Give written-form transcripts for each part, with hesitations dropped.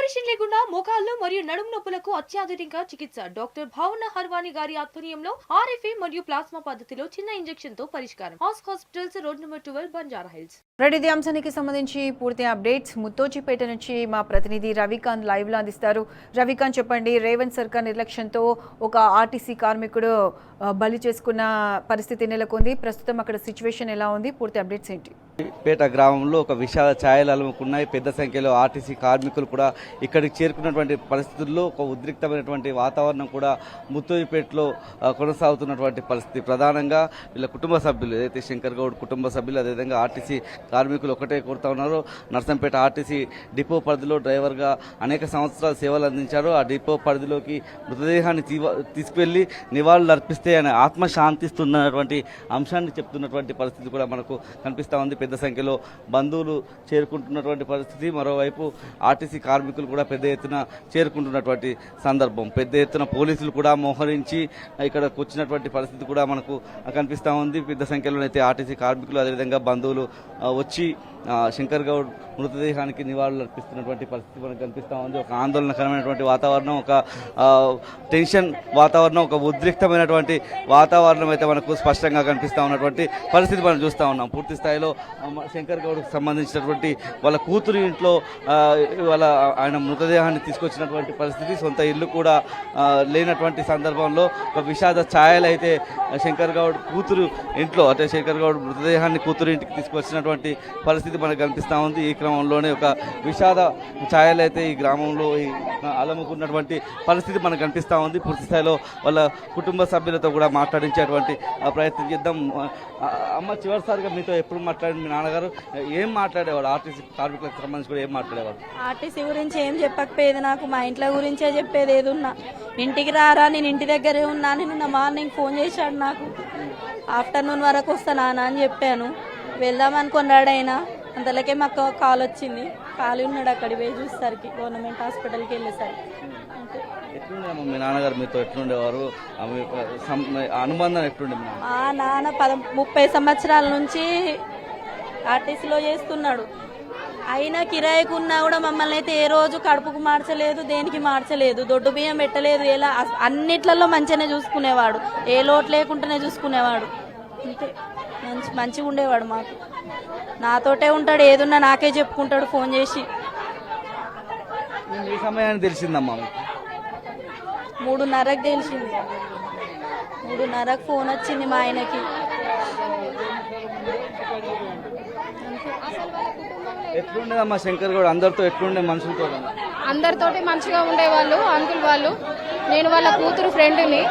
Operation లేకుండా మోకాళ్లు మరియు నడుము నొప్పులకు అత్యాధునిక చికిత్స డాక్టర్ భావన హర్వాణి గారి ఆధ్వర్యంలో ఆర్ఎఫ్ఏ మరియు ప్లాస్మా పద్ధతిలో చిన్న ఇంజెక్షన్ తో పరిష్కారం. Hospitals road number 12 Banjara hills. Reddy అంశానికి సంబంధించి పూర్తి అప్డేట్స్ ముత్తోజిపేట నుంచి మా ప్రతినిధి రవికాంత్ లైవ్ లో అందిస్తారు. రవికాంత్, చెప్పండి, రేవంత్ సర్కార్ నిర్లక్ష్యంతో ఒక ఆర్టీసీ కార్మికుడు బలి చేసుకున్న పరిస్థితి నెలకొంది. ప్రస్తుతం అక్కడ సిచ్యువేషన్ ఎలా ఉంది? పూర్తి అప్డేట్స్ ఏంటి? పేట గ్రామంలో ఒక విషాద ఛాయలు అలుముకున్నాయి. పెద్ద సంఖ్యలో ఆర్టీసీ కార్మికులు కూడా ఇక్కడికి చేరుకున్నటువంటి పరిస్థితుల్లో ఒక ఉద్రిక్తమైనటువంటి వాతావరణం కూడా ముత్తోజిపేటలో కొనసాగుతున్నటువంటి పరిస్థితి. ప్రధానంగా వీళ్ళ కుటుంబ సభ్యులు, ఏదైతే శంకర్ గౌడ్ కుటుంబ సభ్యులు, అదేవిధంగా ఆర్టీసీ కార్మికులు ఒకటే కోరుతా ఉన్నారు. నర్సంపేట ఆర్టీసీ డిపో పరిధిలో డ్రైవర్గా అనేక సంవత్సరాలు సేవలు అందించారు. ఆ డిపో పరిధిలోకి మృతదేహాన్ని తీసుకువెళ్ళి నివాళులు అర్పిస్తే ఆయన ఆత్మశాంతిస్తున్నటువంటి అంశాన్ని చెప్తున్నటువంటి పరిస్థితి కూడా మనకు కనిపిస్తూ ఉంది. పెద్ద సంఖ్యలో బంధువులు చేరుకుంటున్నటువంటి పరిస్థితి. మరోవైపు ఆర్టీసీ కార్మికులు కూడా పెద్ద ఎత్తున చేరుకుంటున్నటువంటి సందర్భం. పెద్ద ఎత్తున పోలీసులు కూడా మోహరించి ఇక్కడకు వచ్చినటువంటి పరిస్థితి కూడా మనకు కనిపిస్తూ ఉంది. పెద్ద సంఖ్యలోనైతే ఆర్టీసీ కార్మికులు, అదేవిధంగా బంధువులు వచ్చి శంకర్ గౌడ్ మృతదేహానికి నివాళులు అర్పిస్తున్నటువంటి పరిస్థితి మనకు కనిపిస్తూ ఉంది. ఒక ఆందోళనకరమైనటువంటి వాతావరణం, ఒక టెన్షన్ వాతావరణం, ఒక ఉద్రిక్తమైనటువంటి వాతావరణం అయితే మనకు స్పష్టంగా కనిపిస్తూ ఉన్నటువంటి పరిస్థితి మనం చూస్తూ ఉన్నాం. పూర్తి స్థాయిలో శంకర్ గౌడ్కి సంబంధించినటువంటి వాళ్ళ కూతురు ఇంట్లో ఆయన మృతదేహాన్ని తీసుకొచ్చినటువంటి పరిస్థితి. సొంత ఇల్లు కూడా లేనటువంటి సందర్భంలో ఒక విషాద ఛాయలు అయితే శంకర్ గౌడ్ కూతురు ఇంట్లో, అంటే శంకర్ గౌడ్ మృతదేహాన్ని కూతురు ఇంటికి తీసుకొచ్చినటువంటి పరిస్థితి మనకు కనిపిస్తూ ఉంది. ఈ క్రమంలోనే ఒక విషాద ఛాయలు అయితే ఈ గ్రామంలో అలముకున్నటువంటి పరిస్థితి మనకు కనిపిస్తూ ఉంది. పూర్తి స్థాయిలో వాళ్ళ కుటుంబ సభ్యులతో కూడా మాట్లాడించేటువంటి ప్రయత్నం చేద్దాం. అమ్మ, చివరిసారిగా మీతో ఎప్పుడు మాట్లాడి మీ నాన్నగారు ఏం మాట్లాడేవాడు? ఆర్టీసీ కార్మికులకు సంబంధించి కూడా ఏం మాట్లాడేవాడు? ఆర్టీసీ గురించి ఏం చెప్పకపోయేది నాకు. మా ఇంట్లో గురించే చెప్పేది. ఏదున్నా ఇంటికి రారా, నేను ఇంటి దగ్గరే ఉన్నా అని నిన్న మార్నింగ్ ఫోన్ చేశాడు నాకు. ఆఫ్టర్నూన్ వరకు వస్తానా అని చెప్పాను. వెళ్దాం అనుకున్నాడు ఆయన. అంతలోకే మాకు కాల్ వచ్చింది. ఖాళీ ఉన్నాడు. అక్కడికి పోయి చూసేసరికి గవర్నమెంట్ హాస్పిటల్కి వెళ్ళేసరికి. ఎట్లుండే మీ నాన్నగారు మీతో ఎట్లుండేవారు? అనుబంధం ఎట్లుండే? ఆ నాన్న 30 సంవత్సరాల నుంచి ఆర్టీసీలో చేస్తున్నాడు. అయినా కిరాయికి ఉన్నా కూడా మమ్మల్ని అయితే ఏ రోజు కడుపుకు మార్చలేదు, దేనికి మార్చలేదు. దొడ్డు బియ్యం పెట్టలేదు. ఎలా అన్నిట్లలో మంచిగానే చూసుకునేవాడు. ఏ లోటు లేకుండానే చూసుకునేవాడు. అంతే, మంచిగా ఉండేవాడు మాకు. నాతోటే ఉంటాడు. ఏదున్నా నాకే చెప్పుకుంటాడు ఫోన్ చేసి. ఈ సమయాన్ని తెలిసిందమ్మా? 3:30కి తెలిసింది. 3:30కి ఫోన్ వచ్చింది మా ఆయనకి. ఎట్లుండేదమ్మా శంకర్ గౌడ్? అందరితో ఎట్లుండే? మనుషులతో అందరితోటి మంచిగా ఉండేవాళ్ళు. అంకుల్ వాళ్ళు, నేను వాళ్ళ కూతురు ఫ్రెండ్ని.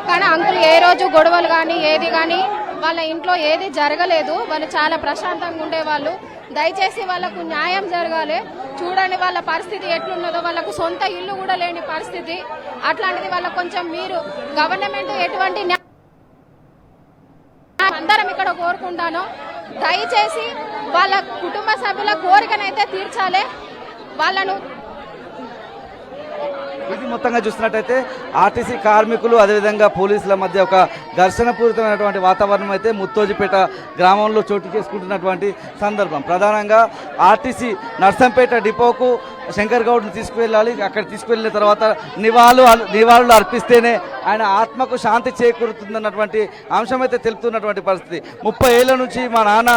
కానీ అంకుల్ ఏ రోజు గొడవలు కానీ ఏది కానీ వాళ్ళ ఇంట్లో ఏది జరగలేదు. వాళ్ళు చాలా ప్రశాంతంగా ఉండేవాళ్ళు. దయచేసి వాళ్ళకు న్యాయం జరగాలి. చూడండి వాళ్ళ పరిస్థితి ఎట్లున్నదో. వాళ్ళకు సొంత ఇల్లు కూడా లేని పరిస్థితి. అట్లాంటిది వాళ్ళకు కొంచెం మీరు గవర్నమెంట్ ఎటువంటి అందరం ఇక్కడ కోరుకుంటాను. దయచేసి వాళ్ళ కుటుంబ సభ్యుల కోరికనైతే తీర్చాలి. వాళ్ళను ఇది మొత్తంగా చూసినట్టయితే ఆర్టీసీ కార్మికులు, అదేవిధంగా పోలీసుల మధ్య ఒక ఘర్షణపూరితమైనటువంటి వాతావరణం అయితే ముత్తోజిపేట గ్రామంలో చోటు చేసుకుంటున్నటువంటి సందర్భం. ప్రధానంగా ఆర్టీసీ నర్సంపేట డిపోకు శంకర్ గౌడ్ని తీసుకువెళ్ళాలి. అక్కడ తీసుకువెళ్ళిన తర్వాత నివాళులు అర్పిస్తేనే ఆయన ఆత్మకు శాంతి చేకూరుతుందన్నటువంటి అంశం అయితే తెలుపుతున్నటువంటి పరిస్థితి. 30 ఏళ్ల నుంచి మా నాన్న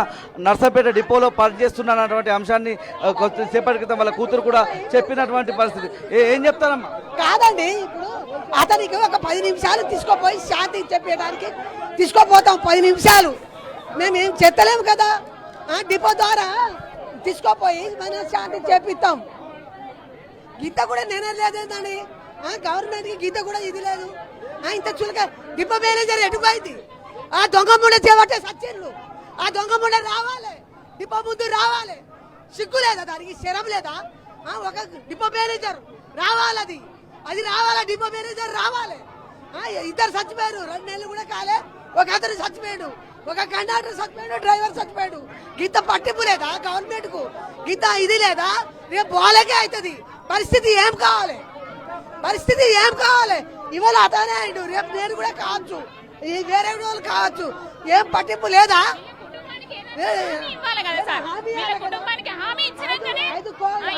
నర్సంపేట డిపోలో పనిచేస్తున్నటువంటి అంశాన్ని కొద్దిసేపటి క్రితం వాళ్ళ కూతురు కూడా చెప్పినటువంటి పరిస్థితి. ఏం చెప్తారమ్మా? కాదండి, ఇప్పుడు అతనికి ఒక 10 నిమిషాలు తీసుకుపోయి శాంతి చెప్పేయడానికి తీసుకోపోతాం. 10 నిమిషాలు మేమేం చెత్తలేము కదా. డిపో ద్వారా తీసుకోపోయి మన శాంతి చేపిస్తాం. గీత కూడా నేనే లేదేందండి. గవర్నమెంట్కి గీత కూడా ఇది లేదు. ఇంత చులక డిపో మేనేజర్ ఎటుపోయింది? ఆ దొంగ ముండ చేపట్టే సత్యంలు. ఆ దొంగ ముండ రావాలి, డిపో ముందు రావాలి. సిగ్గు లేదా? దానికి శరం లేదా? ఒక డిపో మేనేజర్ రావాలి. అది రావాలా? డిపో మేనేజర్ రావాలి. 2 చచ్చిపోయారు. 2 నెలలు కూడా కాలే. ఒక అతను చచ్చిపోయాడు, ఒక కండక్టర్ చచ్చిపోయాడు, డ్రైవర్ చచ్చిపోయాడు. గీత పట్టింపు లేదా గవర్నమెంట్ కు? గీత ఇది లేదా? రేపు బాలకే అవుతుంది. పరిస్థితి ఏం కావాలి? పరిస్థితి ఏం కావాలి? ఇవాళ అతనే అయిండు, రేపు నేను కూడా కావచ్చు, వేరే వాళ్ళు కావచ్చు. ఏం పట్టింపు లేదా? కుటుంబానికి హామీ ఇచ్చినాకనే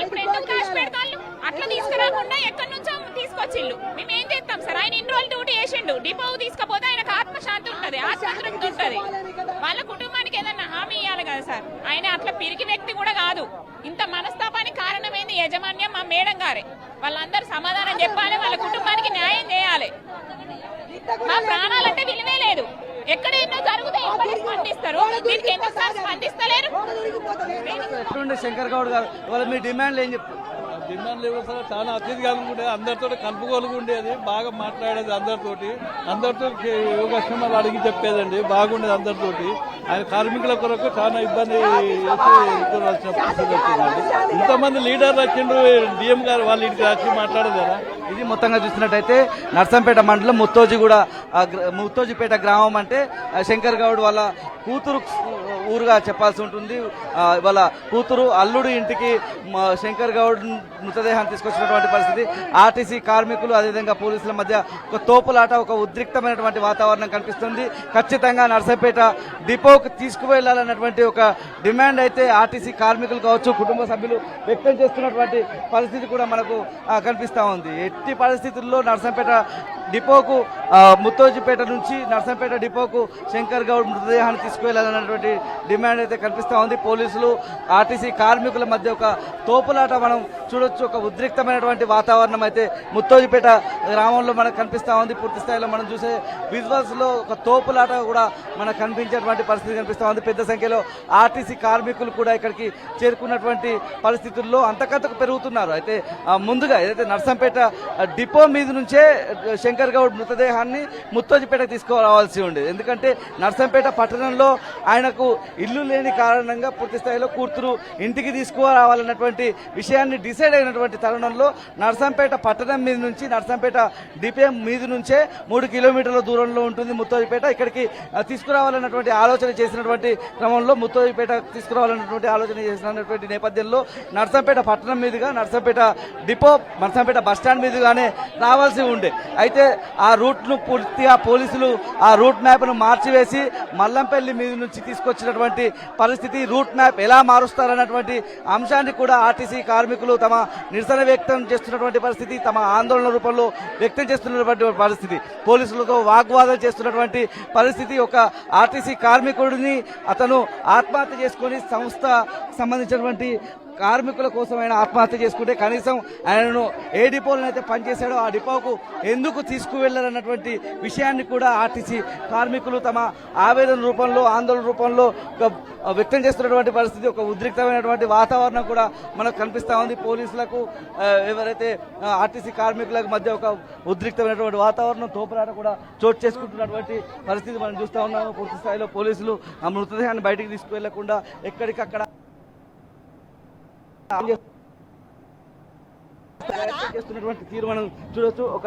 ఇప్పుడు ఎందుకు దాచి పెడతాళ్ళు? అట్లా తెలియకుండా ఎక్కడి నుంచో తీసుకొచ్చిళ్ళు. మేము ఏం చేస్తాం సార్? ఆయన ఇన్ని రోజులు డ్యూటీ చేసిండు, డిపోకు తీసుకపోతే ఆయనకు ఆత్మశాంతి ఉంటది, ఆత్మతృప్తి ఉంటది. వాళ్ళ కుటుంబానికి ఏదన్నా హామీ ఇవ్వాలి కదా సార్. ఆయన అట్లా పిరికి వ్యక్తి కూడా కాదు. ఇంత మనస్తాపానికి కారణమైంది యాజమాన్యం, మా మేడం గారే. వాళ్ళందరూ సమాధానం చెప్పాలి, వాళ్ళ కుటుంబానికి న్యాయం చేయాలి. మా ప్రాణాలంటే విలువే లేదు. ఎక్కడ ఎన్నో జరుగుతాయి, ఎప్పటికీ స్పందిస్తారు. దీనికి ఎందుకు సార్ స్పందిస్తలేరు? ఎట్లుండే శంకర్ గౌడ్ గారు వాళ్ళ మీ డిమాండ్లు ఏం చెప్తారు? డిమాండ్ లేవు సార్, చాలా అతిథిగా ఉండేది, అందరితో కలుపుకోలుగుండేది, బాగా మాట్లాడేది అందరితో యోగక్షేమాలు అడిగి చెప్పేదండి, బాగుండేది అందరితోటి. ఆయన కార్మికుల కొరకు చాలా ఇబ్బంది ఎదుర్కోవాల్సిన పరిస్థితి వచ్చిందండి. ఇంతమంది లీడర్లు వచ్చిండ్రు, డిఎం గారు వాళ్ళ ఇంటికి వచ్చి మాట్లాడేదారా. ఇది మొత్తంగా చూసినట్టయితే నర్సంపేట మండలం ముత్తోజిపేట గ్రామం అంటే శంకర్ గౌడ్ వాళ్ళ కూతురు ఊరుగా చెప్పాల్సి ఉంటుంది. వాళ్ళ కూతురు అల్లుడు ఇంటికి శంకర్ గౌడ్ మృతదేహాన్ని తీసుకొచ్చినటువంటి పరిస్థితి. ఆర్టీసీ కార్మికులు అదేవిధంగా పోలీసుల మధ్య ఒక తోపులాట, ఒక ఉద్రిక్తమైనటువంటి వాతావరణం కనిపిస్తుంది. ఖచ్చితంగా నర్సంపేట డిపోకు తీసుకువెళ్లాలన్నటువంటి ఒక డిమాండ్ అయితే ఆర్టీసీ కార్మికులు కావచ్చు, కుటుంబ సభ్యులు వ్యక్తం చేస్తున్నటువంటి పరిస్థితి కూడా మనకు కనిపిస్తా ఉంది. ఎట్టి పరిస్థితుల్లో నర్సంపేట డిపోకు ముత్తోజిపేట నుంచి నర్సంపేట డిపోకు శంకర్ గౌడ్ మృతదేహాన్ని తీసుకువెళ్లాలన్నటువంటి డిమాండ్ అయితే కనిపిస్తా ఉంది. పోలీసులు ఆర్టీసీ కార్మికుల మధ్య ఒక తోపులాట మనం చూడొచ్చు. ఒక ఉద్రిక్తమైనటువంటి వాతావరణం అయితే ముత్తోజిపేట గ్రామంలో మనకు కనిపిస్తా ఉంది. పూర్తి స్థాయిలో మనం చూసే విజువల్స్ లో ఒక తోపులాట కూడా మనకు కనిపించేటువంటి పరిస్థితి కనిపిస్తా ఉంది. పెద్ద సంఖ్యలో ఆర్టీసీ కార్మికులు కూడా ఇక్కడికి చేరుకున్నటువంటి పరిస్థితుల్లో అంతకంతకు పెరుగుతున్నారు. అయితే ముందుగా ఏదైతే నర్సంపేట డిపో మీద నుంచే శంకర్ గౌడ్ మృతదేహాన్ని ముత్తోజిపేటకు తీసుకురావాల్సి ఉండేది. ఎందుకంటే నర్సంపేట పట్టణంలో ఆయనకు ఇల్లు లేని కారణంగా పూర్తి స్థాయిలో కూతురు ఇంటికి తీసుకురావాలన్నటువంటి విషయాన్ని డిసైడ్ అయినటువంటి తరుణంలో నర్సంపేట పట్టణం మీద నుంచి నర్సంపేట డిపో మీద నుంచే 3 కిలోమీటర్ల దూరంలో ఉంటుంది ముత్తోజిపేట. ఇక్కడికి తీసుకురావాలన్నటువంటి ఆలోచన చేసినటువంటి క్రమంలో ముత్తోజిపేట తీసుకురావాలన్నటువంటి ఆలోచన చేసినటువంటి నేపథ్యంలో నర్సంపేట పట్టణం మీదుగా నర్సంపేట డిపో నర్సంపేట బస్టాండ్ మీదుగానే రావాల్సి ఉండే. అయితే ఆ రూట్ను పూర్తిగా పోలీసులు ఆ రూట్ మ్యాప్ను మార్చివేసి మల్లంపల్లి మీద నుంచి తీసుకొచ్చినటువంటి పరిస్థితి. రూట్ మ్యాప్ ఎలా మారుస్తారన్నటువంటి అంశాన్ని కూడా ఆర్టీసీ కార్మికులు తమ నిరసన వ్యక్తం చేస్తున్నటువంటి పరిస్థితి, తమ ఆందోళన రూపంలో వ్యక్తం చేస్తున్నటువంటి పరిస్థితి, పోలీసులతో వాగ్వాదం చేస్తున్నటువంటి పరిస్థితి. ఒక ఆర్టీసీ కార్మికుడిని అతను ఆత్మహత్య చేసుకుని సంస్థ సంబంధించినటువంటి కార్మికుల కోసం ఆయన ఆత్మహత్య చేసుకుంటే కనీసం ఆయనను ఏ డిపోలను అయితే పనిచేశాడో ఆ డిపోకు ఎందుకు తీసుకువెళ్లారన్నటువంటి విషయాన్ని కూడా ఆర్టీసీ కార్మికులు తమ ఆవేదన రూపంలో ఆందోళన రూపంలో వ్యక్తం చేస్తున్నటువంటి పరిస్థితి. ఒక ఉద్రిక్తమైనటువంటి వాతావరణం కూడా మనకు కనిపిస్తా ఉంది. పోలీసులకు ఎవరైతే ఆర్టీసీ కార్మికులకు మధ్య ఒక ఉద్రిక్తమైనటువంటి వాతావరణం, తోపులాట కూడా చోటు చేసుకుంటున్నటువంటి పరిస్థితి మనం చూస్తూ ఉన్నాము. పూర్తి స్థాయిలో పోలీసులు ఆ మృతదేహాన్ని బయటికి తీసుకువెళ్లకుండా ఎక్కడికక్కడ చేస్తున్నటువంటి తీరు మనం చూడొచ్చు. ఒక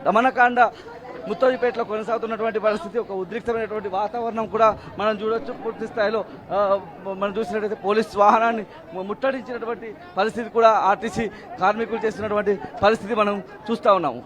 దమనకాండ ముత్తోజిపేటలో కొనసాగుతున్నటువంటి పరిస్థితి, ఒక ఉద్రిక్తమైనటువంటి వాతావరణం కూడా మనం చూడొచ్చు. పూర్తి స్థాయిలో మనం చూసినట్టయితే పోలీస్ వాహనాన్ని ముట్టడించినటువంటి పరిస్థితి కూడా ఆర్టీసీ కార్మికులు చేస్తున్నటువంటి పరిస్థితి మనం చూస్తూ ఉన్నాము.